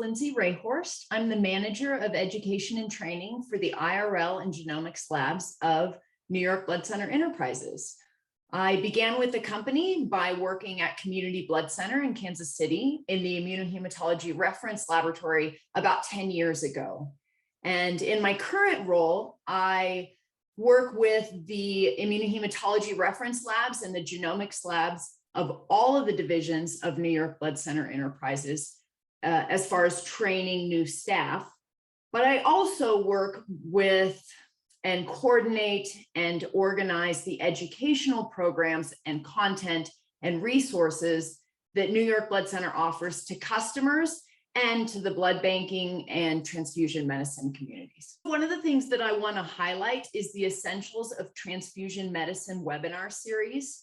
Lynsi Rahorst. I'm the manager of education and training for the IRL and genomics labs of New York Blood Center Enterprises. I began with the company by working at Community Blood Center in Kansas City in the immunohematology reference laboratory about 10 years ago. And in my current role, I work with the immunohematology reference labs and the genomics labs of all of the divisions of New York Blood Center Enterprises as far as training new staff. But I also work with and coordinate and organize the educational programs and content and resources that New York Blood Center offers to customers and to the blood banking and transfusion medicine communities. One of the things that I want to highlight is the Essentials of Transfusion Medicine webinar series.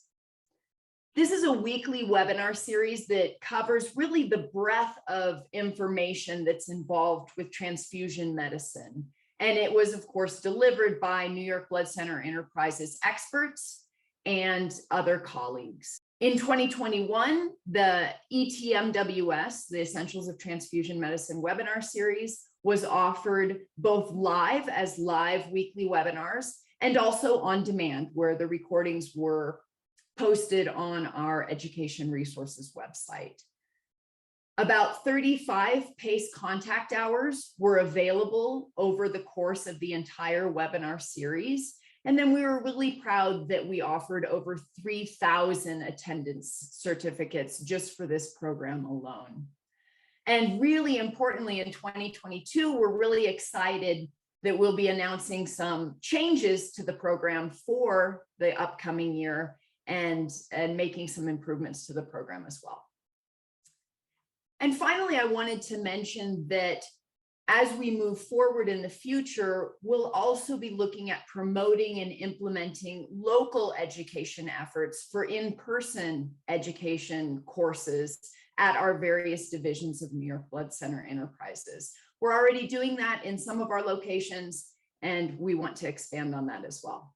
This is a weekly webinar series that covers really the breadth of information that's involved with transfusion medicine. And it was, of course, delivered by New York Blood Center Enterprises experts and other colleagues. In 2021, the ETMWS, the Essentials of Transfusion Medicine webinar series, was offered both live as live weekly webinars and also on demand, where the recordings were posted on our education resources website. About 35 P.A.C.E contact hours were available over the course of the entire webinar series. And then we were really proud that we offered over 3,000 attendance certificates just for this program alone. And really importantly, in 2022, we're really excited that we'll be announcing some changes to the program for the upcoming year and making some improvements to the program as well. And finally, I wanted to mention that as we move forward in the future, we'll also be looking at promoting and implementing local education efforts for in-person education courses at our various divisions of New York Blood Center Enterprises. We're already doing that in some of our locations, and we want to expand on that as well.